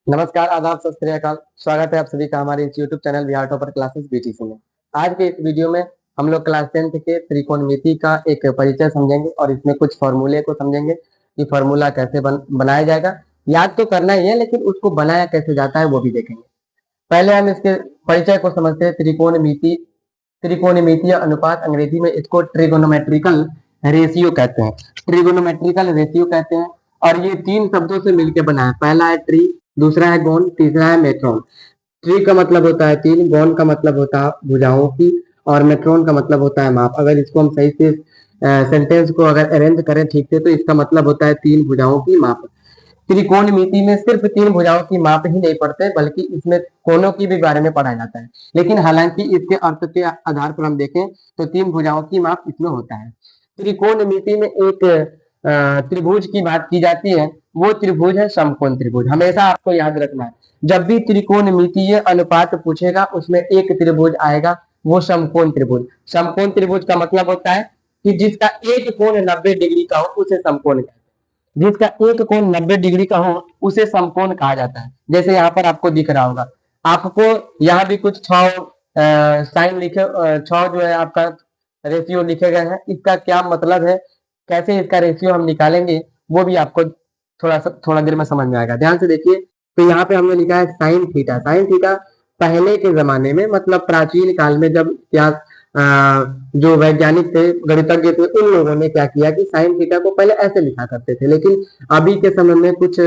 नमस्कार, आदाब, सत श्री अकाल। स्वागत है आप सभी का हमारे इस YouTube channel Bihar topper classes BTC में। आज के इस वीडियो में हम लोग क्लास 10th के त्रिकोणमिति का एक परिचय समझेंगे और इसमें कुछ फॉर्मूले को समझेंगे कि फॉर्मूला कैसे बनाया जाएगा। याद तो करना ही है, लेकिन उसको बनाया कैसे जाता है वो भी देखेंगे। पहले हम इसके परिचय को समझते हैं। त्रिकोणमिति, त्रिकोणमितीय अनुपात, अंग्रेजी में इसको ट्रिगोनोमेट्रिकल रेशियो कहते हैं। ट्रिगोनोमेट्रिकल रेशियो कहते हैं और ये तीन शब्दों से मिलकर बना है। पहला है ट्री, दूसरा है गोन, तीसरा है मेट्रोन। ट्री का मतलब होता है तीन, गोन का मतलब होता है भुजाओं की और मेट्रोन का मतलब होता है माप। अगर इसको हम सही से सेंटेंस को अगर अरेंज करें ठीक से तो इसका मतलब होता है तीन भुजाओं की माप। त्रिकोणमिति में सिर्फ तीन भुजाओं की माप ही नहीं पढ़ते, बल्कि इसमें कोणों की भी बारे में पढ़ाया जाता है। लेकिन हालांकि इसके अर्थ के आधार पर हम देखें तो तीन भुजाओं की माप इसमें होता है। त्रिकोणमिति में एक त्रिभुज की बात की जाती है, वो त्रिभुज है समकोण त्रिभुज। हमेशा आपको याद रखना है, जब भी त्रिकोणमितीय अनुपात पूछेगा उसमें एक त्रिभुज आएगा, वो समकोण त्रिभुज। समकोण त्रिभुज का मतलब होता है कि जिसका एक कोण 90 डिग्री का हो उसे समकोण कहते हैं। जिसका एक कोण 90 डिग्री का हो उसे समकोण कहा जाता है। जैसे यहाँ पर आपको दिख रहा होगा, आपको यहाँ भी कुछ छह साइन लिखे, छह जो है आपका रेशियो लिखे गए हैं। इसका क्या मतलब है, कैसे इसका रेशियो हम निकालेंगे, वो भी आपको थोड़ा देर में समझ में आएगा। ध्यान से देखिए, तो यहाँ पे हमने लिखा है साइन थीटा। साइन थीटा पहले के जमाने में, मतलब प्राचीन काल में, जब क्या जो वैज्ञानिक थे, गणितज्ञ थे, उन लोगों ने क्या किया कि साइन थीटा को पहले ऐसे लिखा करते थे। लेकिन अभी के समय में कुछ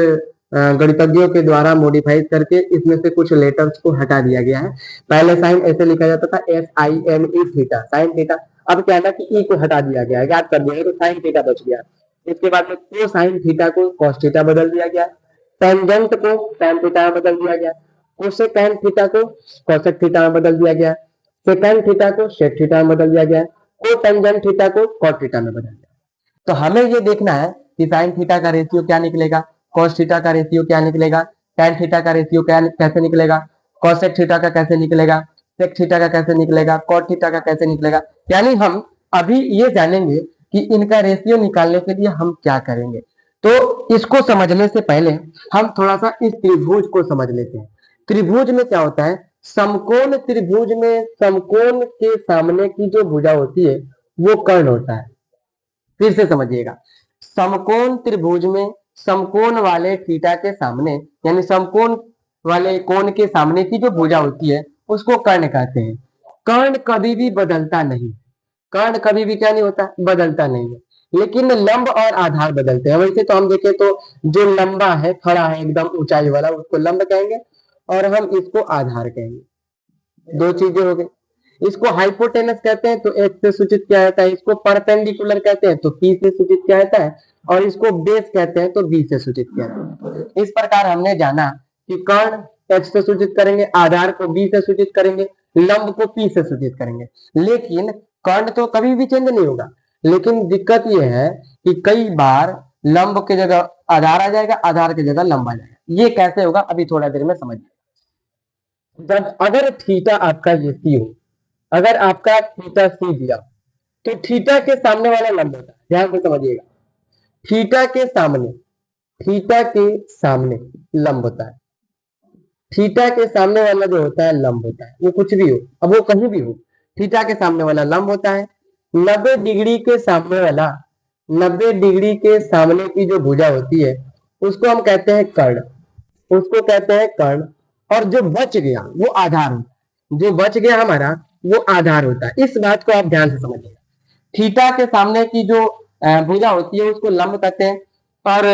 गणितज्ञों के द्वारा मॉडिफाइड करके इसमें से कुछ लेटर्स को हटा दिया गया है। पहले साइन ऐसे लिखा जाता था, SINE थीटा, साइन थीटा। अब क्या था कि ई को हटा दिया गया, याद कर दिया तो साइन थीटा बच गया। इसके बाद में कोसाइन थीटा को कॉस थीटा बदल दिया गया, टेंजेंट को टैन थीटा में बदल दिया गया, कोसेकैन थीटा को कोसेक थीटा में बदल दिया गया, सेकैन थीटा को सेक थीटा में बदल दिया गया, कोटेंजेंट थीटा को कॉट थीटा में बदल दिया। तो हमें ये देखना है कि साइन थीटा का रेशियो क्या निकलेगा, कॉस थीटा का रेशियो क्या निकलेगा, टैन थीटा का रेशियो क्या कैसे निकलेगा, कॉसेक थीटा का कैसे निकलेगा, सेक थीटा का कैसे निकलेगा, कॉट थीटा का कैसे निकलेगा। यानी हम अभी ये जानेंगे कि इनका रेशियो निकालने के लिए हम क्या करेंगे। तो इसको समझने से पहले हम थोड़ा सा इस त्रिभुज को समझ लेते हैं। त्रिभुज में क्या होता है, समकोण त्रिभुज में समकोण के सामने की जो भुजा होती है वो कर्ण होता है। फिर से समझिएगा, समकोण त्रिभुज में समकोण वाले थीटा के सामने, यानी समकोण वाले कोण के सामने की जो भुजा होती है उसको कर्ण कहते हैं। कर्ण कभी भी बदलता नहीं, कर्ण कभी भी क्या नहीं होता, बदलता नहीं है। लेकिन लंब और आधार बदलते हैं। वैसे तो हम देखें तो जो लंबा है, खड़ा है एकदम ऊंचाई वाला, उसको लंब कहेंगे और हम इसको आधार कहेंगे। दो चीजें हो गई। इसको हाइपोटेनस कहते हैं तो एच से सूचित किया जाता है, इसको परपेंडिकुलर कहते हैं तो पी से सूचित किया जाता है, और इसको बेस कहते हैं तो बी से सूचित किया जाता है। इस प्रकार हमने जाना कि कर्ण एच से सूचित करेंगे, आधार को बी से सूचित करेंगे, लंब को पी से सूचित करेंगे। लेकिन कर्ण तो कभी भी चेंज नहीं होगा। लेकिन दिक्कत यह है कि कई बार लंब की जगह आधार आ जाएगा, आधार की जगह लंब आ जाएगा। ये कैसे होगा अभी थोड़ा देर में समझिए। जब अगर थीटा आपका ये सी हो, अगर आपका थीटा सी दिया तो थीटा के सामने वाला लंब होता है। ध्यान से समझिएगा, थीटा के सामने, थीटा के सामने लंब होता है। थीटा के सामने वाला जो होता है लंब होता है, वो कुछ भी हो, अब वो कहीं भी हो, थीटा के सामने वाला लंब होता है। 90 डिग्री के सामने वाला, 90 डिग्री के सामने की जो भुजा होती है उसको हम कहते हैं कर्ण, उसको कहते हैं कर्ण। और जो बच गया वो आधार होता है, जो बच गया हमारा वो आधार होता है। इस बात को आप ध्यान से समझिएगा। थीटा के सामने की जो भुजा होती है उसको लंब कहते हैं और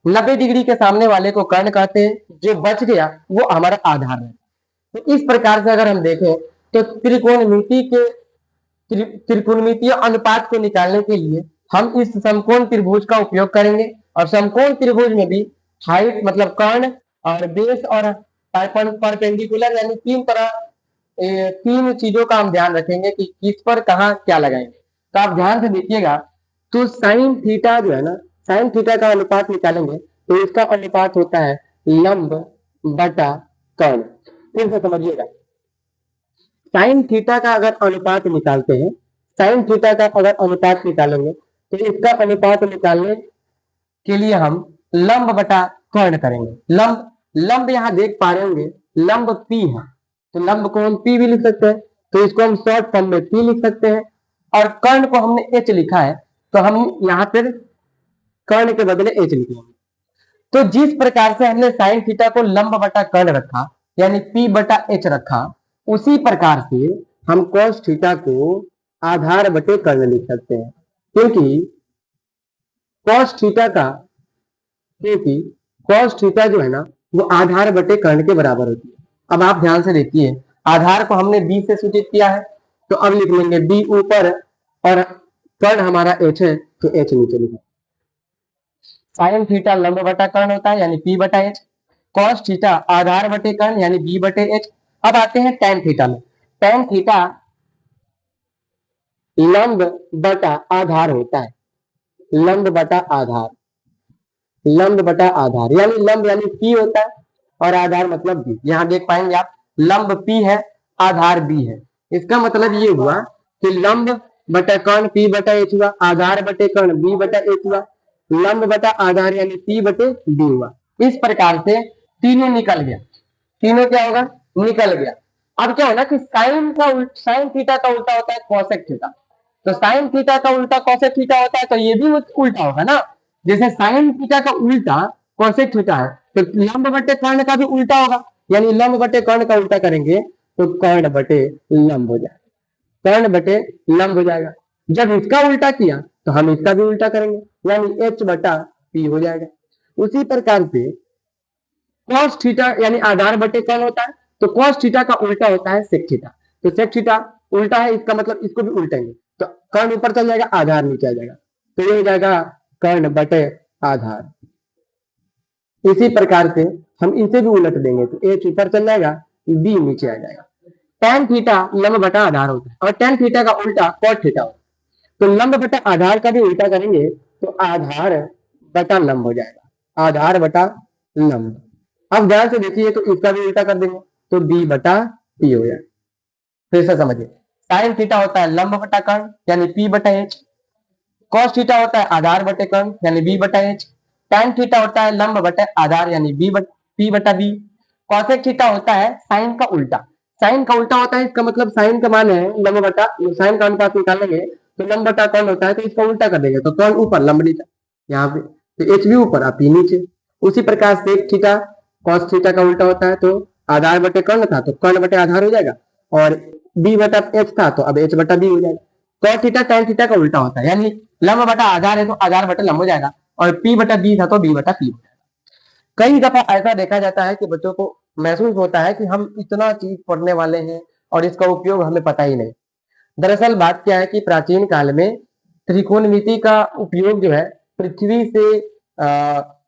90 डिग्री के सामने वाले को कर्ण कहते हैं। जो बच गया वो हमारा आधार है। तो इस प्रकार से अगर हम देखें तो त्रिकोणमिति के त्रिकोणमितीय अनुपात को निकालने के लिए हम इस समकोण त्रिभुज का उपयोग करेंगे। और समकोण त्रिभुज में भी हाइट मतलब कर्ण और बेस और परपेंडिकुलर, यानी तीन तरह, तीन चीजों का हम ध्यान रखेंगे कि किस पर कहाँ क्या लगाएंगे। तो आप ध्यान से देखिएगा, तो साइन थीटा जो है ना, साइन थीटा का अनुपात निकालेंगे तो इसका अनुपात होता है लंब बटा कर्ण। फिर से समझिएगा, साइन थीटा का अगर अनुपात निकालते हैं, साइन थीटा का अगर अनुपात निकालेंगे तो इसका अनुपात निकालने के लिए हम लंब बटा कर्ण करेंगे। लंब लंब यहाँ देख पा रहे होंगे, लंब P है, तो लंब को हम P भी लिख सकते हैं, तो इसको हम शॉर्ट फॉर्म में P लिख सकते हैं। और कर्ण को हमने H लिखा है, तो हम यहाँ पर कर्ण के बदले H लिखेंगे। तो जिस प्रकार से हमने साइन थीटा को लंब बटा कर्ण रखा, यानी P बटा H रखा, उसी प्रकार से हम cos थीटा को आधार बटे कर्ण लिख सकते हैं, क्योंकि cos थीटा जो है ना, वो आधार बटे कर्ण के बराबर होती है। अब आप ध्यान से देखिए, आधार को हमने B से सूचित किया है, तो अब लिख लेंगे B ऊपर और कर्ण हमारा H है, तो H नीचे लिखा। साइन थीटा लंब बटा कर्ण होता है, यानी P बटा H। cos थीटा आधार बटे कर्ण, यानी B बटे H। अब आते हैं tan थीटा में। tan थीटा लंब बटा आधार होता है, लंब बटा आधार, लंब बटा आधार, यानी लंब यानी P होता है और आधार मतलब B। यहाँ देख पाएंगे आप, लंब P है, आधार B है। इसका मतलब ये हुआ कि लंब बटा कर्ण P बटा H हुआ, आधार बटे कर्ण B बटा H हुआ, लंब बटा आधार यानी P बटे B हुआ। इस प्रकार से तीनों निकल गया, तीनों क्या होगा, निकल गया। अब क्या है ना कि साइन थीटा का उल्टा होता है कोसेक थीटा, तो साइन थीटा का उल्टा कोसेक थीटा होता है, तो ये भी उल्टा होगा ना। जैसे साइन थीटा का उल्टा कोसेक थीटा है, तो लंब बटे कर्ण का भी उल्टा होगा, यानी लंब बटे कर्ण का उल्टा करेंगे तो कर्ण बटे लंब हो जाएगा, कर्ण बटे लंब हो जाएगा। जब इसका उल्टा किया तो हम इसका भी उल्टा करेंगे, यानी H बटा P हो जाएगा। उसी प्रकार से cos थीटा यानी आधार बटे कर्ण होता है, तो cos थीटा का उल्टा होता है sec थीटा, तो sec थीटा उल्टा है, इसका मतलब इसको भी उल्टाएंगे, तो कर्ण ऊपर चल जाएगा, आधार नीचे आ जाएगा, तो ये हो जाएगा कर्ण बटे आधार। इसी प्रकार से हम इसे भी उलट देंगे, तो H ऊपर चल जाएगा, B नीचे आ जाएगा। tan थीटा लंब बटा आधार होता है और tan थीटा का उल्टा cot थीटा होता है, तो लंब बटा आधार का भी उल्टा करेंगे तो आधार बटा लंब हो जाएगा, आधार बटा लंब। अब ध्यान से देखिए, तो इसका भी उल्टा कर देंगे तो B बटा P हो जाएगा। फिर से समझिए, साइन थीटा होता है लंब बटा कर्ण यानी P बटा H, cos थीटा होता है आधार बटे कर्ण यानी B बटा H, tan थीटा होता है लंब बटे आधार यानी P बटा B, cosec थीटा होता है साइन का उल्टा, साइन का उल्टा होता है, इसका मतलब साइन का मान है लंब बटा, साइन का अनुपात निकालेंगे तो लंब बटा कर्ण होता है, तो इसका उल्टा कर देंगे तो कर्ण ऊपर लंब नीचे, यहाँ पे तो H भी ऊपर और P नीचे। उसी प्रकार sec थीटा cos थीटा का उल्टा होता है, तो आधार बटे कर्ण था तो कर्ण बटे आधार हो जाएगा, और B बटा H था तो अब H बटा B हो जाएगा। cos थीटा tan थीटा का उल्टा होता है, यानी लंब बटा आधार है तो आधार बटे लंब हो जाएगा, और P बटा B था तो B बटा P हो जाएगा। कई दफा ऐसा देखा जाता है कि बच्चों को महसूस होता है कि हम इतना चीज पढ़ने वाले हैं और इसका उपयोग हमें पता ही नहीं। दरअसल बात क्या है कि प्राचीन काल में त्रिकोणमिति का उपयोग जो है पृथ्वी से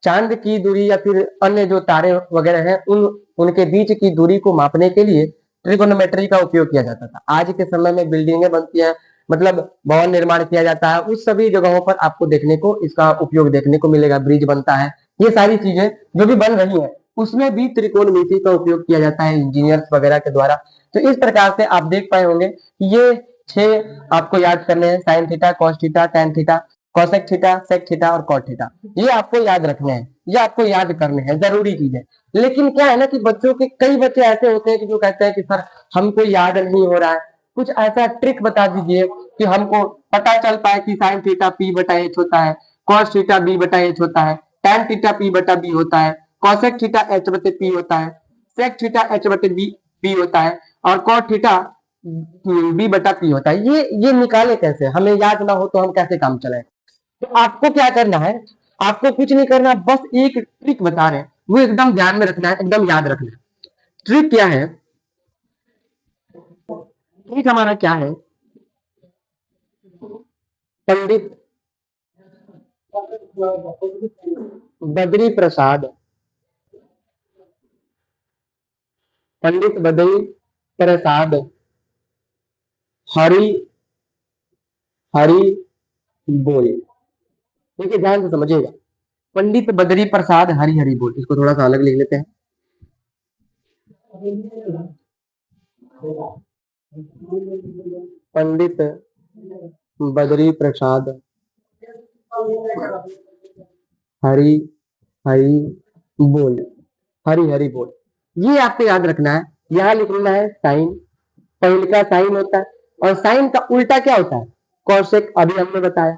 चांद की दूरी या फिर अन्य जो तारे वगैरह हैं उनके बीच की दूरी को मापने के लिए ट्रिकोनोमेट्री का उपयोग किया जाता था। आज के समय में बिल्डिंगें बनती हैं, मतलब भवन निर्माण किया जाता है, उस सभी जगहों पर आपको देखने को इसका उपयोग देखने को मिलेगा, ब्रिज बनता है, ये सारी चीजें जो भी बन रही है उसमें भी त्रिकोणमिति का उपयोग किया जाता है इंजीनियर्स वगैरह के द्वारा। तो इस प्रकार से आप देख पाए होंगे कि ये 6 आपको याद करने हैं, sine theta, cos theta, tan theta, cosec theta, sec theta और कॉट थीटा, ये आपको याद रखने हैं, ये आपको याद करने हैं, जरूरी चीज है। लेकिन क्या है ना कि बच्चों के कई बच्चे ऐसे होते हैं कि जो कहते हैं कि सर हमको याद नहीं हो रहा है, कुछ ऐसा ट्रिक बता दीजिए कि हमको पता चल पाए कि साइन थीटा P बटा H होता है, कॉस थीटा B बटा H होता है, टैन थीटा P बटा B होता है, कोसेक थीटा H बटे P होता है, सेक थीटा H बटे B होता है, और कॉट थीटा B बटा P होता है। ये निकाले कैसे, हमें याद ना हो तो हम कैसे काम चलाएं। तो आपको क्या करना है, आपको कुछ नहीं करना, बस एक ट्रिक बता रहे हैं, वो एकदम ध्यान में रखना है, एकदम याद रखना है। ट्रिक क्या है, ट्रिक हमारा क्या है, पंडित बद्री प्रसाद, पंडित बद्री प्रसाद हरि हरि बोल। देखिए ध्यान से समझिएगा, पंडित बद्री प्रसाद हरि हरि बोल, इसको थोड़ा सा अलग लिख लेते हैं। पंडित बद्री प्रसाद हरि हरि बोल, हरी हरी बोल। ये आपको याद रखना है। यहाँ लिखना है साइन, पहले का साइन होता है और साइन का उल्टा क्या होता है, कौशिक। अभी हमने बताया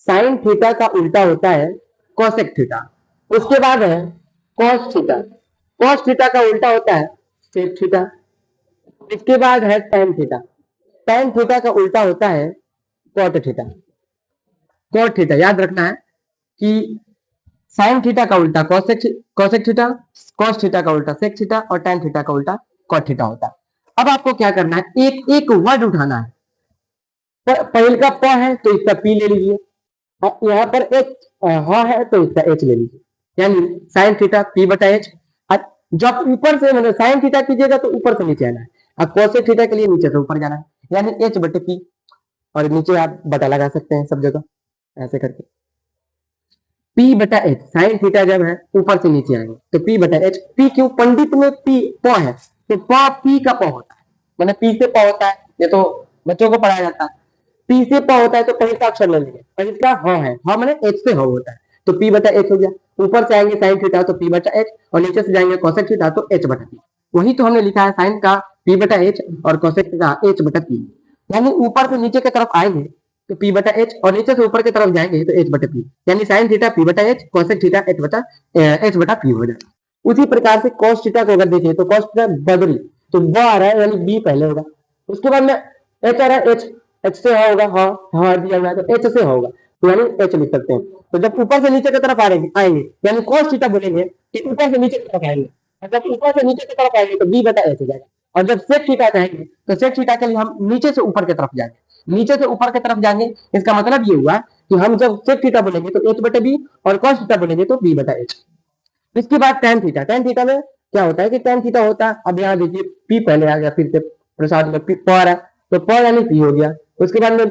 साइन थीटा का उल्टा होता है कौशिक थीटा। उसके बाद है कॉस थीटा, कॉस थीटा का उल्टा होता है सेक थीटा। इसके बाद है टैन थीटा, टैन थीटा का उल्टा होता है कॉट थीटा। कॉट थीटा याद रखना है कि साइन थीटा का उल्टा cosec cosec theta, cos theta का उल्टा सेक थीटा और टैन थीटा का उल्टा कॉट थीटा होता है। अब आपको क्या करना है, एक एक वर्ड उठाना है। पहले का प है तो इसका पी ले लीजिए, यहाँ पर एच ह है तो इसका एच ले लीजिए, यानी साइन थीटा पी बटा एच। जब ऊपर से मतलब साइन थीटा कीजिएगा तो ऊपर से नीचे आना है, और कोसेक थीटा के लिए नीचे से ऊपर जाना है, यानी एच बटे पी। और नीचे आप बटा लगा सकते हैं सब जगह ऐसे करके। पी बटा एच, साइन थीटा जब है ऊपर से नीचे आएंगे तो पी बटा एच। पी क्यों, पंडित में पी प है तो प पी का प होता है, मैंने पी से प होता है, ये तो बच्चों को पढ़ाया जाता है। पी से प होता है तो पहले का अक्षर ले लेंगे, पहले का ह है, ह मैंने एच से ह होता है तो पी बटा एच हो गया। ऊपर से आएंगे साइन थीटा तो पी बटा एच, और नीचे से जाएंगे कोसेक थीटा तो एच बटा पी। वही तो हमने लिखा है साइन का पी बटा एच और कोसेक का एच बटा पी। यानी ऊपर से नीचे की तरफ आएंगे तो पी बटा एच, और नीचे से ऊपर की तरफ जाएंगे तो एच बटा पी, यानी साइन थीटा पी बटा एच, कोसेक थीटा एच बटा पी हो जाएगा। उसी प्रकार से कॉस थीटा को अगर देखें तो कॉस थीटा बदली तो ब आ रहा है यानी बी पहले होगा, उसके बाद में एच आ रहा है, एच एच से होगा, हाँ दिया हुआ है तो एच से होगा तो यानी एच लिख सकते हैं। तो जब ऊपर से नीचे की तरफ आएंगे यानी कॉस थीटा बोलेंगे कि ऊपर से नीचे की तरफ आएंगे, और जब ऊपर से नीचे की तरफ आएंगे तो बी बटा एच हो जाएगा। और जब सेक थीटा कहेंगे तो सेक थीटा के लिए हम नीचे से ऊपर की तरफ जाएंगे, नीचे से ऊपर की तरफ जाएंगे। इसका मतलब ये हुआ कि हम जब सेक थीटा बोलेंगे तो एच बटे बी, और कॉस थीटा बोलेंगे तो बी बटा एच। इसके बाद टैन थीटा, टैन थीटा में क्या होता है कि टैन थीटा होता है, अब यहाँ देखिए पी पहले आ गया, फिर से प्रसाद में पी पर है तो पर यानी पी हो गया। उसके बाद में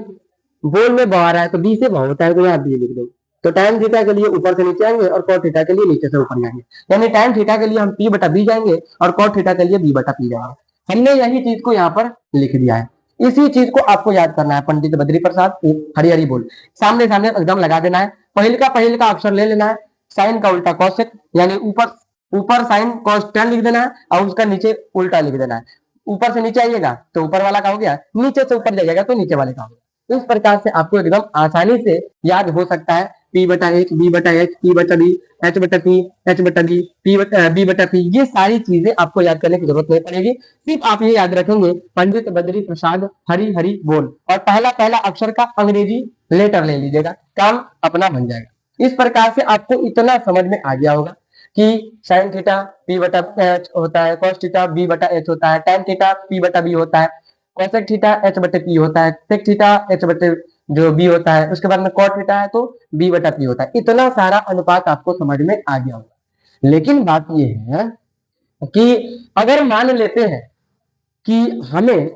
बोल में बा रहा है तो बी से बा होता है तो यहाँ बी लिख दो। तो टैन थीटा के लिए ऊपर से नीचे आएंगे और कॉट थीटा के लिए नीचे से ऊपर जाएंगे, यानी टैन थीटा के लिए हम पी बटा बी जाएंगे और कॉट थीटा के लिए बी बटा पी जाएंगे। हमने यही चीज को यहाँ पर लिख दिया है। इसी चीज को आपको याद करना है, पंडित बद्री प्रसाद हरी हरी बोल, सामने सामने एकदम लगा देना है। पहल का अक्षर ले लेना है, साइन का उल्टा कॉसेक, यानी ऊपर ऊपर साइन कॉस टेन लिख देना है और उसका नीचे उल्टा लिख देना है। ऊपर से नीचे आइएगा तो ऊपर वाला का हो गया, नीचे से ऊपर जाइएगा तो नीचे वाले का हो गया। इस प्रकार से आपको एकदम आसानी से याद हो सकता है पी बटा एच, बी बटा एच, पी बटा बी, एच बटा पी, एच बटा बी, बी बटा पी। ये सारी चीजें आपको याद करने की जरूरत नहीं पड़ेगी, सिर्फ आप ये याद रखेंगे पंडित बद्री प्रसाद हरी हरी बोल, और पहला पहला अक्षर का अंग्रेजी लेटर ले लीजिएगा, काम अपना बन जाएगा। इस प्रकार से आपको इतना समझ में आ गया होगा कि साइन थीटा पी बटा एच होता है, कॉस थीटा बी बटा एच होता है, टैन थीटा पी बटा बी होता है, कोसेक थीटा एच बटे पी होता है, सेक थीटा एच बटे जो बी होता है, उसके बाद में कॉट थीटा है तो बी बटा पी होता है। इतना सारा अनुपात आपको समझ में आ गया होगा। लेकिन बात यह है कि अगर मान लेते हैं कि हमें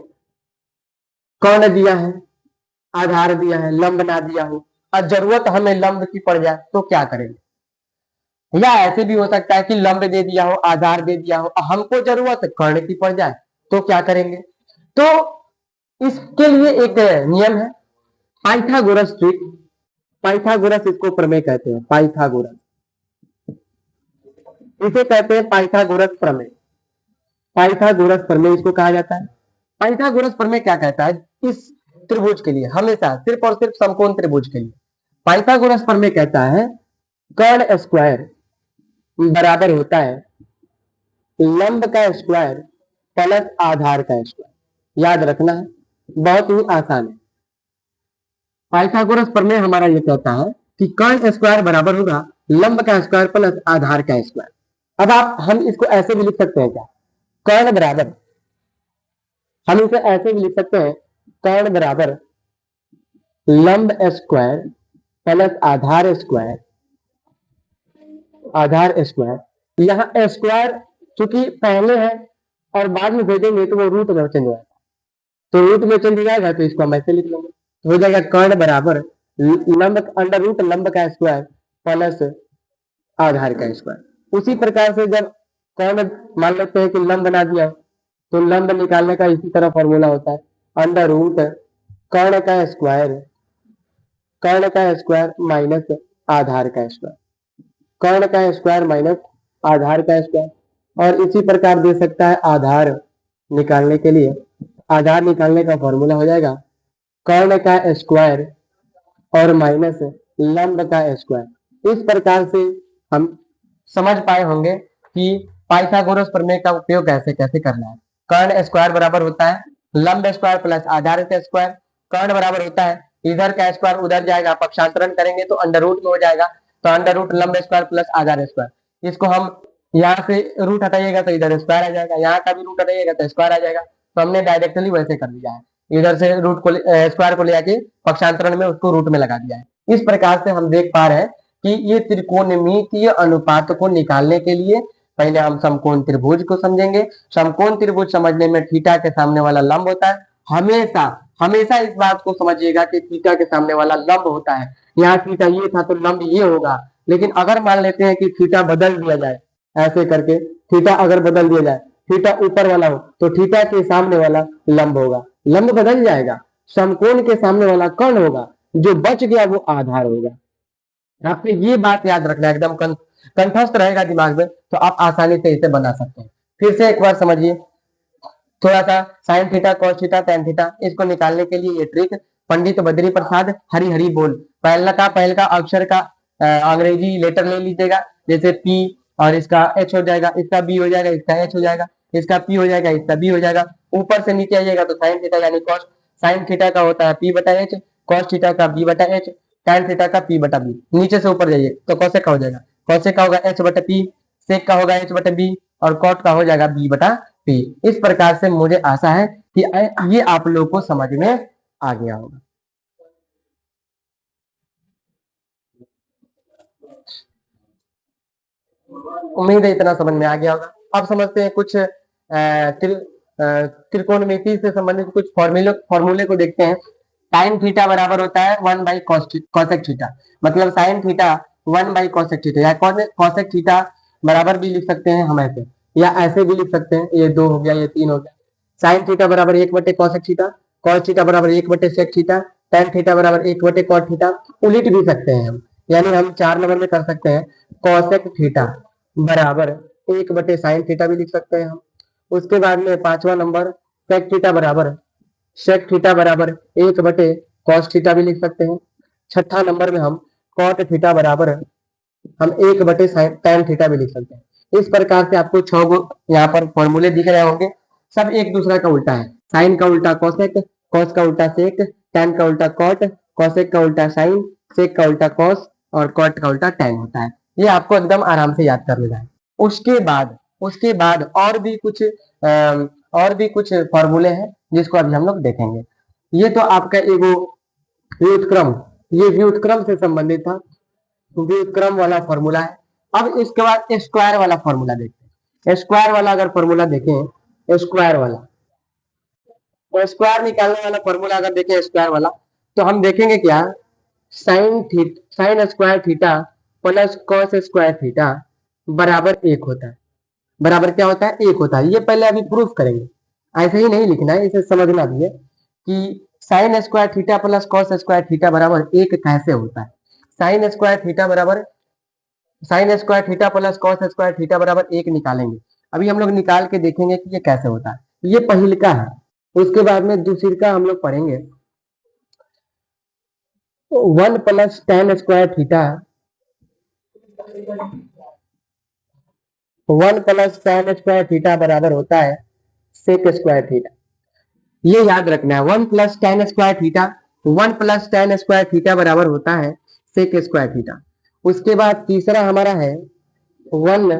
कौन दिया है, आधार दिया है, लंब ना दिया हो और जरूरत हमें लंब की पड़ जाए तो क्या करेंगे। या ऐसे भी हो सकता है कि लंब दे दिया हो, आधार दे दिया हो, हमको जरूरत कर्ण की पड़ जाए तो क्या करेंगे। तो इसके लिए एक नियम है, पाइथागोरस ट्रिक। पाइथागोरस इसको प्रमेय कहते हैं, पाइथागोरस इसे कहते हैं पाइथागोरस प्रमेय। पाइथागोरस प्रमेय इसको कहा जाता है। पाइथागोरस प्रमेय क्या कहता है, इस त्रिभुज के लिए हमेशा सिर्फ और सिर्फ समकोण त्रिभुज के लिए पाइथागोरस प्रमेय कहता है कर्ण स्क्वायर बराबर होता है लंब का स्क्वायर प्लस आधार का स्क्वायर। याद रखना है, बहुत ही आसान है। पाइथागोरस प्रमेय हमारा ये कहता है कि कर्ण स्क्वायर बराबर होगा लंब का स्क्वायर प्लस आधार का स्क्वायर। अब हम इसको ऐसे भी लिख सकते हैं, क्या कर्ण बराबर, हम इसे ऐसे भी लिख सकते हैं कर्ण बराबर लंब स्क्वायर प्लस आधार स्क्वायर, आधार स्क्वायर। यहाँ स्क्वायर चूंकि पहले है और बाद में भेजेंगे तो वो रूट में चेंज हो जाएगा, तो रूट में चेंज हो जाएगा तो इसको हम ऐसे लिख लेंगे, तो हो जाएगा कर्ण बराबर लंब अंडर रूट लंब का स्क्वायर प्लस आधार का स्क्वायर। उसी प्रकार से जब कर्ण मान लेते हैं कि लंब बना दिया तो लंब निकालने का इसी तरह फॉर्मूला होता है अंडर रूट कर्ण का स्क्वायर, कर्ण का स्क्वायर माइनस आधार का स्क्वायर, कर्ण का स्क्वायर माइनस आधार का स्क्वायर। और इसी प्रकार दे सकता है आधार निकालने के लिए। आधार निकालने का फॉर्मूला हो जाएगा कर्ण का स्क्वायर और माइनस लंब का स्क्वायर। इस प्रकार से हम समझ पाए होंगे कि पाइथागोरस प्रमेय का उपयोग कैसे कैसे करना है। कर्ण स्क्वायर बराबर होता है लंब स्क्वायर प्लस आधार का स्क्वायर। कर्ण बराबर होता है इधर का स्क्वायर उधर जाएगा, पक्षांतरण करेंगे तो अंडर रूट में हो जाएगा, तो अंडर रूट लंब स्क्वायर प्लस आधार स्क्वायर। इसको हम यहाँ से रूट हटाइएगा तो इधर स्क्वायर आ जाएगा, यहाँ का भी रूट हटाइएगा तो स्क्वायर आ जाएगा। तो हमने डायरेक्टली वैसे कर दिया है, इधर से रूट को स्क्वायर को ले आके पक्षांतरण में उसको रूट में लगा दिया है। इस प्रकार से हम देख पा रहे हैं कि ये त्रिकोणमितीय अनुपात को निकालने के लिए पहले हम समकोण त्रिभुज को समझेंगे। समकोण त्रिभुज समझने में थीटा के सामने वाला लंब होता है। हमेशा हमेशा इस बात को समझिएगा कि थीटा के सामने वाला लंब होता है। यहाँ थीटा ये था तो लंब ये होगा, लेकिन अगर मान लेते हैं कि थीटा बदल दिया जाए, ऐसे करके थीटा अगर बदल दिया जाए, थीटा ऊपर वाला हो तो थीटा के सामने वाला लंब होगा, लंब बदल जाएगा। समकोण के सामने वाला कर्ण होगा, जो बच गया वो आधार होगा। आपको ये बात याद रखना है, एकदम कंठस्थ रहेगा दिमाग में, तो आप आसानी से इसे बना सकते हैं। फिर से एक बार समझिए थोड़ा सा, sign theta cos theta tan theta, इसको निकालने के लिए ये ट्रिक पंडित बद्री प्रसाद हरी हरी बोल, पहल का अक्षर का अंग्रेजी लेटर ले लीजिएगा, जैसे पी और इसका एच हो जाएगा, इसका बी हो जाएगा, इसका एच हो जाएगा, इसका पी हो जाएगा, इसका बी हो जाएगा। ऊपर से नीचे आइएगा तो साइन थीटा यानी कॉस, साइन थीटा का होता है पी बटा एच, कॉस थीटा का बी बटा एच, tan थीटा का p बटा बी। नीचे से ऊपर जाइए तो कौसेक का हो जाएगा, कौसेक का होगा h बटा p, सेक का होगा h बटा b और कॉट का हो जाएगा b बटा p। इस प्रकार से मुझे आशा है कि ये आप लोग को समझ में आ गया होगा। उम्मीद है इतना समझ में आ गया होगा। अब समझते हैं कुछ त्रिकोणमिति से संबंधित कुछ फॉर्मूले को देखते हैं। साइन थीटा बराबर होता है 1 बाई कॉसेक थीटा, मतलब sine theta 1 by cosec theta, या कॉसेक थीटा बराबर भी लिख सकते हैं हम ऐसे, या ऐसे भी लिख सकते हैं, ये 2 हो गया, ये 3 हो गया। साइन थीटा बराबर 1 बटे कॉसेक थीटा, कॉस थीटा बराबर 1 बटे सेक थीटा, टेन थीटा बराबर 1 बटे कॉट थीटा। उलट भी सकते हैं हम, यानी हम 4 नंबर में कर सकते हैं कॉसेक थीटा बराबर 1 बटे साइन थीटा भी लिख सकते हैं हम। उसके बाद में 5वां नंबर सेक थीटा बराबर सेक थीटा बराबर 1 बटे कॉस थीटा भी लिख सकते हैं। छठा नंबर में हम कॉट थीटा बराबर हम 1 बटे टेन थीटा भी लिख सकते हैं। इस प्रकार से आपको 6 गो यहाँ पर फॉर्मूले दिख रहे होंगे, सब एक दूसरे का उल्टा है। साइन का उल्टा कॉसेक, कॉस का उल्टा सेक, टेन का उल्टा कॉट, कॉसेक का उल्टा साइन, सेक का उल्टा कॉस और कॉट का उल्टा टेन होता है। ये आपको एकदम आराम से याद कर लेना है। उसके बाद और भी कुछ फॉर्मूले हैं जिसको अभी हम लोग देखेंगे। ये तो आपका एगो व्युत्क्रम, ये व्युत्क्रम से संबंधित था, व्युत्क्रम वाला फॉर्मूला है। अब इसके बाद स्क्वायर वाला फॉर्मूला देखते हैं। स्क्वायर वाला अगर फॉर्मूला देखें, स्क्वायर वाला, तो स्क्वायर निकालने वाला फॉर्मूला अगर देखें स्क्वायर वाला, तो हम देखेंगे क्या, sine square theta plus cos square theta बराबर 1 होता है। बराबर क्या होता है, 1 होता है। ये पहले अभी प्रूफ करेंगे, ऐसे ही नहीं लिखना है, इसे समझना भी है कि sine square theta plus cos square theta बराबर 1 कैसे होता है। Sine square theta plus cos square theta बराबर 1 निकालेंगे। अभी हम लोग निकाल के देखेंगे कि ये कैसे होता है। ये पहिल का है, उसके बाद में दूसरी का हम लोग पढ़ेंगे। 1 plus ten square theta, 1 plus ten square theta बराबर होता है सेक स्क्वायर थीटा। ये याद रखना है, 1 plus ten square theta, 1 plus ten square theta बराबर होता है सेक स्क्वायर थीटा। उसके बाद तीसरा हमारा है 1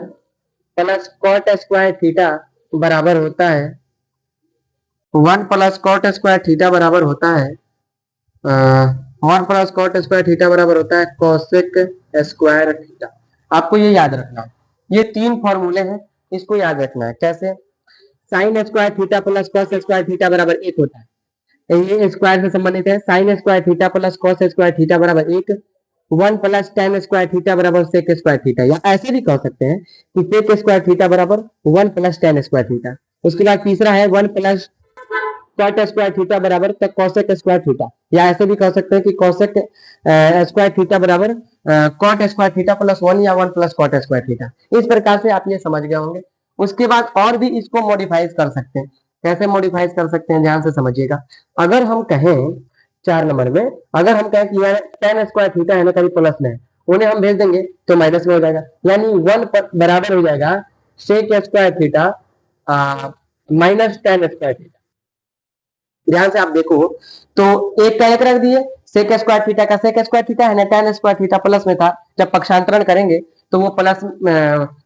प्लस कॉट स्क्वायर थीटा बराबर होता है 1 प्लस कॉट स्क्वायर थीटा बराबर होता है 1 प्लस कॉट स्क्वायर थीटा बराबर होता है कोसेक स्क्वायर थीटा। आपको ये याद रखना है, ये 3 फॉर्मूले हैं, इसको याद रखना है। कैसे, sine square theta plus cos square theta बराबर 1 होता है, ये स्क्वायर से संबंधित है। Sine square theta plus cos square theta बराबर 1, 1 प्लस टेन स्क्वायर थीटा बराबर सेक स्क्वायर थीटा, या ऐसे भी कह सकते हैं कि सेक स्क्वायर थीटा बराबर 1 प्लस टेन स्क्वायर थीटा। उसके बाद तीसरा है 1 प्लस कॉट स्क्वायर थीटा बराबर कॉसेक स्क्वायर थीटा, या ऐसे भी कह सकते हैं कि कॉसेक स्क्वायर थीटा बराबर कॉट स्क्वायर थीटा प्लस 1 या 1 प्लस कॉट स्क्वायर थीटा। इस प्रकार से आप ये समझ गए होंगे। उसके बाद और भी इसको मॉडिफाइज कर सकते हैं। कैसे मॉडिफाइज कर सकते हैं, ध्यान से समझिएगा। अगर हम कहें 4 नंबर में, अगर हम कहें कि यार tan स्क्वायर थीटा है ना, कभी प्लस में है, उन्हें हम भेज देंगे तो माइनस में हो जाएगा, यानी 1 बराबर हो जाएगा sec square theta minus tan square theta. ध्यान से आप देखो, तो एक का एक रख दिए, सेक स्क्वायर थीटा का सेक स्क्वायर थीटा है ना, tan स्क्वायर थीटा प्लस में था, जब पक्षांतरण करेंगे तो वो प्लस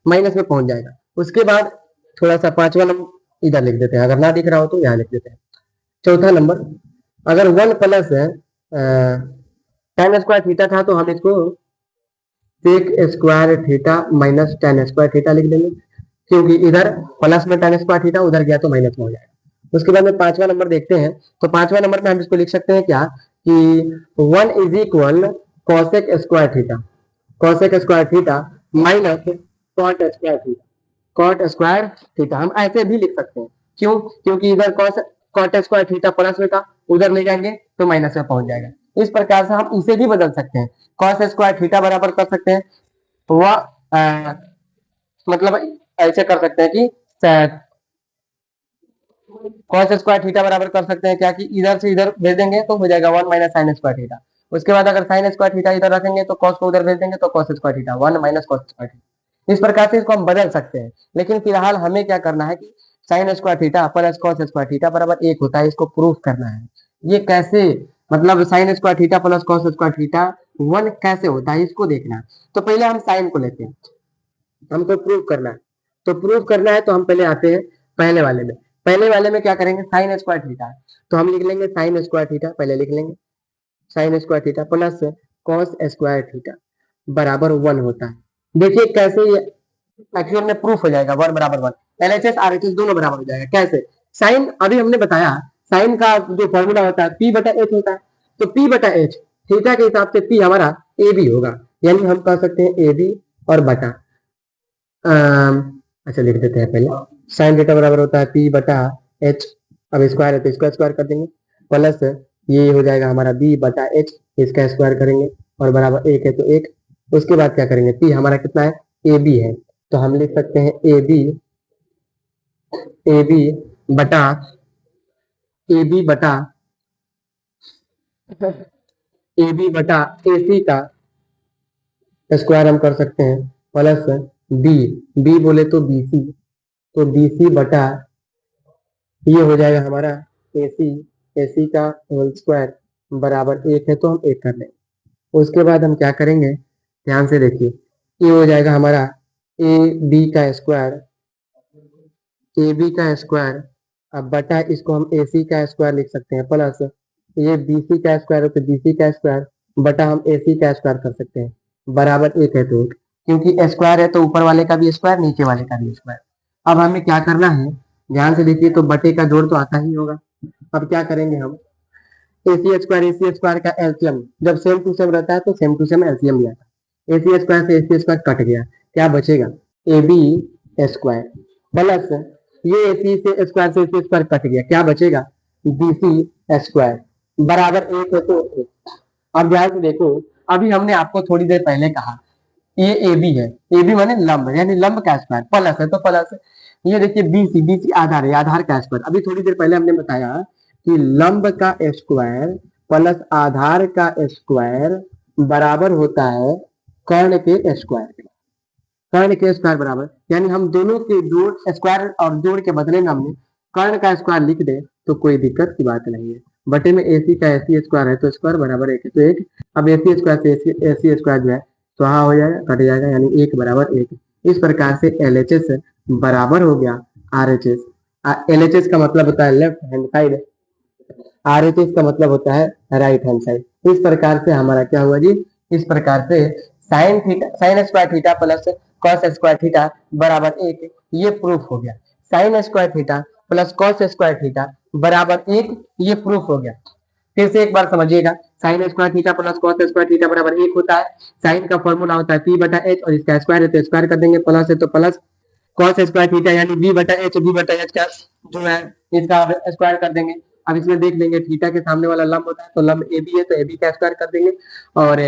माइनस में पहुंच जाएगा। उसके बाद थोड़ा सा 5वां नंबर इधर लिख देते हैं, अगर ना दिख रहा हो तो यहाँ लिख देते हैं। चौथा नंबर, अगर 1 प्लस tan स्क्वायर थीटा था तो हम इसको sec square theta minus tan square theta लिख देंगे, क्योंकि इधर प्लस में tan स्क्वायर थीटा, उधर गया तो माइनस में हो जाएगा। उसके बाद में 5वां नंबर देखते हैं, तो 5वां नंबर में हम इसको लिख सकते हैं क्या कि 1 is equal cosec square theta, cosec square theta minus cot square theta, cot square theta हम ऐसे भी लिख सकते हैं। क्यों? क्योंकि इधर कॉट स्क्वायर थीटा प्लस में था, उधर ले जाएंगे तो माइनस में पहुंच जाएगा। इस प्रकार से हम इसे भी बदल सकते हैं, कॉस स्क्वायर थीटा बराबर कर सकते हैं वह मतलब ऐसे कर सकते हैं कि कॉस स्क्वायर थीटा बराबर कर सकते हैं क्या कि इधर से इधर भेज देंगे तो हो जाएगा 1 माइनस साइन स्क्वायर थीटा। उसके बाद अगर साइन स्क्वायर थीटा इधर रखेंगे तो कॉस को उधर भेज देंगे तो cos square theta 1 minus cos square theta. इस प्रकार से इसको हम बदल सकते हैं, लेकिन फिलहाल हमें क्या करना है कि sine square theta plus cos square theta बराबर 1 होता है, इसको प्रूफ करना है। ये कैसे, मतलब sine square theta plus cos square theta 1 कैसे होता है इसको देखना है। तो पहले हम साइन को लेते हैं, हमको प्रूव करना है। तो प्रूव करना है तो हम पहले आते हैं पहले वाले में। पहले वाले में क्या करेंगे, साइन स्क्वायर थीटा है तो हम लिख लेंगे साइन स्क्वायर थीटा, पहले लिख लेंगे sine square theta plus cos square theta बराबर 1 होता है। देखिए कैसे ये एक्चुअल में प्रूफ हो जाएगा, 1 बराबर 1, एलएचएस आरएचएस दोनों बराबर हो जाएगा। कैसे? साइन अभी हमने बताया, साइन का जो फॉर्मूला होता है पी बटा एच होता है, तो पी बटा एच थीटा के हिसाब से पी हमारा ए बी होगा, यानी हम कह सकते हैं ए बी और बटा अच्छा लिख देते हैं पहले, साइन थीटा बराबर होता है पी बटा एच, अब स्क्वायर है तो इसका स्क्वायर कर देंगे, प्लस ये हो जाएगा हमारा बी बटा एच, इसका स्क्वायर करेंगे और बराबर 1 है तो 1। उसके बाद क्या करेंगे, पी हमारा कितना है, ए बी है, तो हम लिख सकते हैं ए बी बटा ए बी बटा ए बी बटा ए सी का स्क्वायर हम कर सकते हैं, प्लस बी, बी बोले तो बी सी, तो बी सी बटा ये हो जाएगा हमारा ए सी का होल स्क्वायर बराबर 1 है तो हम 1 कर लेंगे। उसके बाद हम क्या करेंगे, ध्यान से देखिए, ये हो जाएगा हमारा ए बी का स्क्वायर, ए बी का स्क्वायर, अब बटा इसको हम ए सी का स्क्वायर लिख सकते हैं, प्लस ये बी सी का स्क्वायर हो तो बी सी का स्क्वायर बटा हम ए सी का स्क्वायर कर सकते हैं, बराबर 1 है तो 1, क्योंकि स्क्वायर है तो ऊपर वाले का भी स्क्वायर नीचे वाले का भी स्क्वायर। अब हमें क्या करना है, ध्यान से देखिए, तो बटे का जोड़ तो आता ही होगा। अब क्या करेंगे हम, ए सी स्क्वायर का एलसीएम जब सेम टू सेम रहता है तो सेम टू सेम एलसीएम भी आता है, ए सी स्क्वायर से ए सी स्क्वायर कट गया, क्या बचेगा, ए बी स्क्वायर, प्लस ये ए सी से स्क्वायर से ए सी स्क्वायर कट गया, क्या बचेगा, बी सी स्क्वायर बराबर 1 है तो 1। अब ध्यान से देखो, अभी हमने आपको थोड़ी देर पहले कहा ये ए बी है, ए बी माने लंब, यानी लंब का स्क्वायर, प्लस है तो प्लस है। ये देखिए बी सी आधार है, आधार का स्क्वायर, अभी थोड़ी देर पहले हमने बताया कि लंब का स्क्वायर प्लस आधार का स्क्वायर बराबर होता है कर्ण के स्क्वायर, कर्ण के स्क्वायर बराबर, यानी हम दोनों के जोड़ स्क्वायर और जोड़ के बदले में हमने कर्ण का स्क्वायर लिख दे तो कोई दिक्कत की बात नहीं है। बटे में ए सी का ए सी स्क्वायर है तो स्क्वायर बराबर 1 है तो 1, अब ए सी स्क्वायर से ए सी स्क्वायर जो है तो हाँ हो जाएगा, कट जाएगा, यानी 1 बराबर 1। इस प्रकार से एल एच एस बराबर हो गया R H S. L H S का मतलब होता है left hand side, R H S का मतलब होता है राइट हैंड साइड। इस प्रकार से हमारा क्या हुआ जी, इस प्रकार से sine theta, sine square theta plus cos square theta बराबर 1 ये प्रूफ हो गया, sine square theta plus cos square theta बराबर 1 ये प्रूफ हो गया। फिर से एक बार समझिएगा, sine square theta plus cos square theta बराबर 1 होता है, साइन का फॉर्मूला होता है पी बटा एच और इसका स्क्वायर है तो स्क्वायर कर देंगे, प्लस है तो प्लस कॉस स्क्वायर थीटा यानी बी बटा एच का जो है इसका स्क्वायर कर देंगे। अब इसमें देख लेंगे थीटा के सामने वाला लंब होता है तो लंब ए बी है तो ए बी का स्क्वायर कर देंगे, और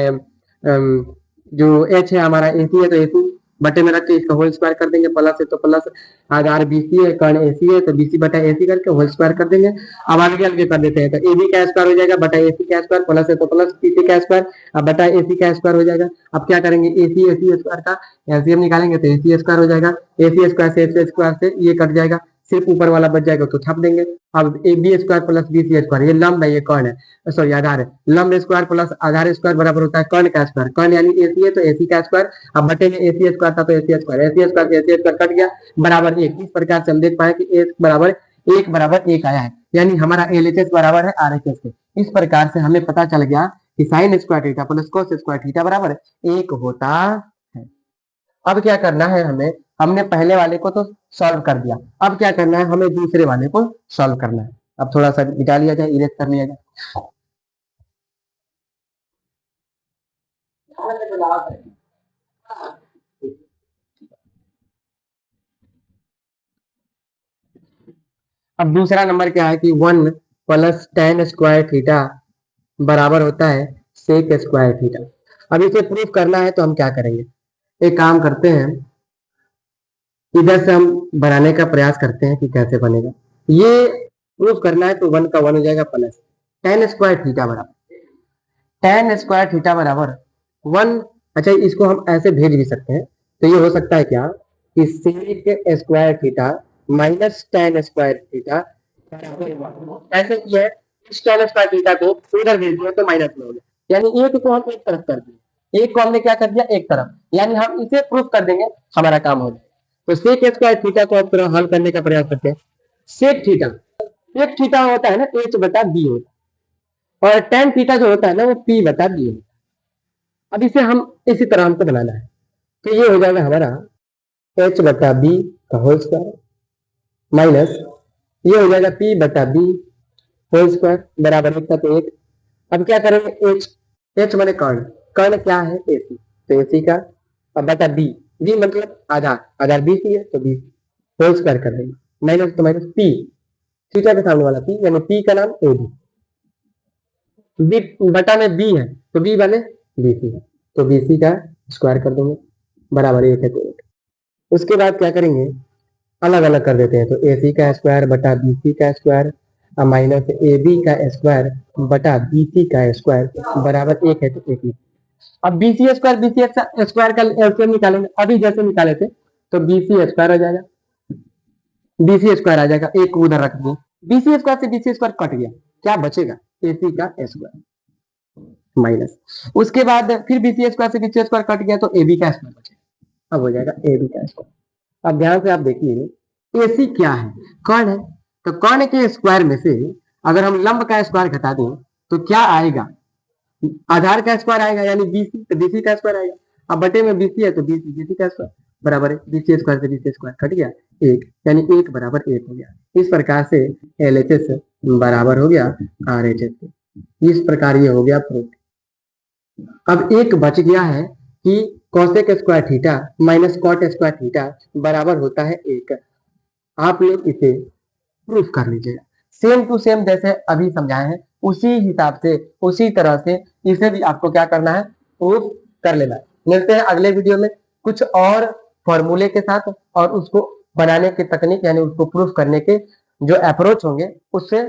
जो एच है हमारा ए सी है तो ए सी बटे में रख के इसका होल स्क्वायर कर देंगे, प्लस है तो प्लस, आधार बीसी है, कर्ण एसी है तो बीसी बटा एसी करके होल स्क्वायर कर देंगे। अब आगे अलग कर देते हैं, तो ए बी का स्क्वायर हो जाएगा बटा एसी का स्क्वायर, प्लस है तो प्लस बीसी का स्क्वायर, अब बटा एसी का स्क्वायर हो जाएगा। अब क्या करेंगे, एसी एसी स्क्वायर का एलसीएम निकालेंगे तो एसी स्क्वायर हो जाएगा, एसी स्क्वायर से एसी स्क्वायर से ये कट जाएगा, सिर्फ ऊपर वाला बच जाएगा तो छाप देंगे। अब A B square plus B C square, ये लंब है ये कर्ण है, सॉरी आधार है, लंब स्क्वायर प्लस आधार स्क्वायर बराबर होता है कर्ण का स्क्वायर, कर्ण यानी एसी है तो एसी का स्क्वायर, अब बटे में एसी स्क्वायर था तो एसी स्क्वायर, एसी स्क्वायर से एसी स्क्वायर कट गया बराबर एक। इस प्रकार से हम देख पाए कि एक बराबर एक आया है, यानी हमारा एलएचएस बराबर है आरएचएस के। इस प्रकार से हमें पता चल गया कि sine square theta plus cos square theta बराबर एक होता है। अब क्या करना है हमें, हमने पहले वाले को तो सॉल्व कर दिया, अब क्या करना है, हमें दूसरे वाले को सॉल्व करना है। अब थोड़ा सा मिटा लिया जाए, इरेज कर लिया जाए। अब दूसरा नंबर क्या है कि 1 प्लस टेन स्क्वायर थीटा बराबर होता है सेक स्क्वायर थीटा। अब इसे प्रूफ करना है तो हम क्या करेंगे, एक काम करते हैं, इधर से हम बनाने का प्रयास करते हैं कि कैसे बनेगा। ये प्रूफ करना है तो 1 का 1 हो जाएगा प्लस टेन स्क्वायर थीटा बराबर वन। अच्छा, इसको हम ऐसे भेज भी सकते हैं, तो ये हो सकता है क्या कि sec square theta minus tan square theta, ऐसे किया है, इस टेन स्क्वायर थीटा को उधर भेज दिया तो माइनस में हो गया, यानी एक को हम एक तरफ कर दिए, एक को हमने क्या कर दिया एक तरफ, यानी हम इसे प्रूफ कर देंगे, हमारा काम हो जाएगा। तो सेक स्क्वायर थीटा को अब हल करने का प्रयास करते हैं। सेक थीटा होता है ना एच बटा बी होता है, और टेन थीटा जो होता है ना वो पी बटा बी होता है। अब इसे हम इसी तरह हमको बनाना है, तो ये हो जाएगा हमारा एच बटा बी का होल स्क्वायर माइनस ये हो जाएगा पी बटा बी होल स्क्वायर बराबर एक था तो एक। अब क्या करेंगे, एच माने कर्ण, कर्ण क्या है एसी, तो एसी का, अब बटा बी, बी मतलब आधार बी सी है तो बी होल स्क्वायर कर देंगे, माइनस तो माइनस पी, थीटा के सामने वाला पी यानी पी का नाम ए बी, बटा में बी है तो बी बने बी सी है तो बी सी का स्क्वायर कर देंगे बराबर एक है तो एक। उसके बाद क्या करेंगे, अलग अलग कर देते हैं, तो ए सी का स्क्वायर बटा बी सी का स्क्वायर माइनस ए बी का स्क्वायर बटा बी सी का स्क्वायर बराबर एक है तो एक। अब बी सी स्क्वायर का एलसीएम निकालेंगे, अभी जैसे निकाले थे तो बी सी स्क्वायर हो जाएगा, बी सी स्क्वायर आ जाएगा, एक को उधर रख दिए, बी सी स्क्वायर से बी सी स्क्वायर कट गया, क्या बचेगा ए सी का स्क्वायर माइनस, उसके बाद फिर बी सी स्क्वायर से बी सी स्क्वायर कट गया तो ए बी का स्क्वायर बचेगा, अब हो जाएगा ए बी का स्क्वायर। अब ध्यान से आप देखिए एसी क्या है, कर्ण है, तो कर्ण के स्क्वायर में से अगर हम लंब का स्क्वायर घटा दें तो क्या आएगा, आधार का स्क्वायर आएगा यानी बीसी, तो बीसी का स्क्वायर आएगा, अब बटे में बीसी है तो बीसी बीसी का स्क्वायर बराबर है बीसी स्क्वायर से बीसी स्क्वायर कट गया एक, यानी एक बराबर एक हो गया। इस प्रकार से एलएचएस बराबर हो गया आरएचएस के। इस प्रकार ये हो गया प्रूफ। अब एक बच गया है कि cosec square theta minus cot square theta बराबर होता है एक। आप लोग इसे प्रूफ कर लीजिएगा, सेम टू सेम जैसे अभी समझाए हैं उसी हिसाब से उसी तरह से इसे भी आपको क्या करना है, प्रूफ कर लेना है। मिलते हैं अगले वीडियो में कुछ और फॉर्मूले के साथ और उसको बनाने की तकनीक यानी उसको प्रूफ करने के जो अप्रोच होंगे उससे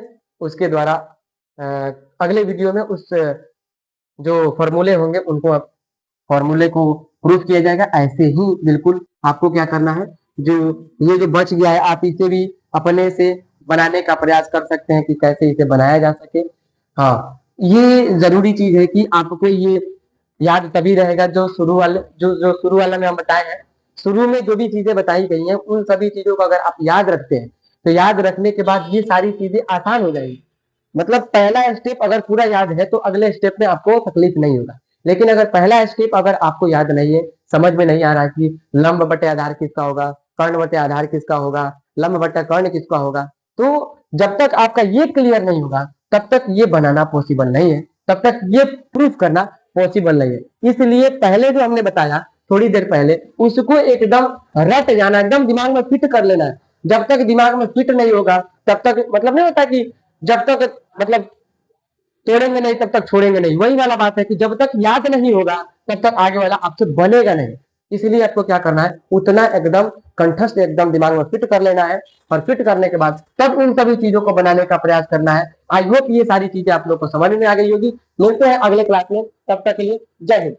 उसके द्वारा अगले वीडियो में उस जो फॉर्मूले होंगे उनको फॉर्मूले को प्रूफ किया जाएगा। ऐसे ही बिल्कुल आपको क्या करना है, जो ये जो बच गया है आप इसे भी अपने से बनाने का प्रयास कर सकते हैं कि कैसे इसे बनाया जा सके। हाँ, ये जरूरी चीज है कि आपको ये याद तभी रहेगा जो शुरू वाले जो शुरू वाला में हम बताए हैं, शुरू में जो भी चीजें बताई गई हैं उन सभी चीजों को अगर आप याद रखते हैं तो याद रखने के बाद ये सारी चीजें आसान हो जाएंगी। मतलब पहला स्टेप अगर पूरा याद है तो अगले स्टेप में आपको तकलीफ नहीं होगा, लेकिन अगर पहला स्टेप अगर आपको याद नहीं है, समझ में नहीं आ रहा कि लंब बटे आधार किसका होगा, कर्ण बटे आधार किसका होगा, लंब बटे कर्ण किसका होगा, तो जब तक आपका ये क्लियर नहीं होगा तब तक ये बनाना पॉसिबल नहीं है, तब तक ये प्रूफ करना पॉसिबल नहीं है। इसलिए पहले जो हमने बताया थोड़ी देर पहले उसको एकदम रट जाना, एकदम दिमाग में फिट कर लेना है। जब तक दिमाग में फिट नहीं होगा तब तक मतलब नहीं होता कि जब तक मतलब तोड़ेंगे नहीं तब तक छोड़ेंगे नहीं, वही वाला बात है कि जब तक याद नहीं होगा तब तक आगे वाला आपसे बनेगा नहीं। इसलिए आपको क्या करना है, उतना एकदम कंठस्थ एकदम दिमाग में फिट कर लेना है, और फिट करने के बाद तब इन सभी चीजों को बनाने का प्रयास करना है। आई होप ये सारी चीजें आप लोग को समझ में आ गई होगी। मिलते हैं अगले क्लास में, तब तक के लिए जय हिंद।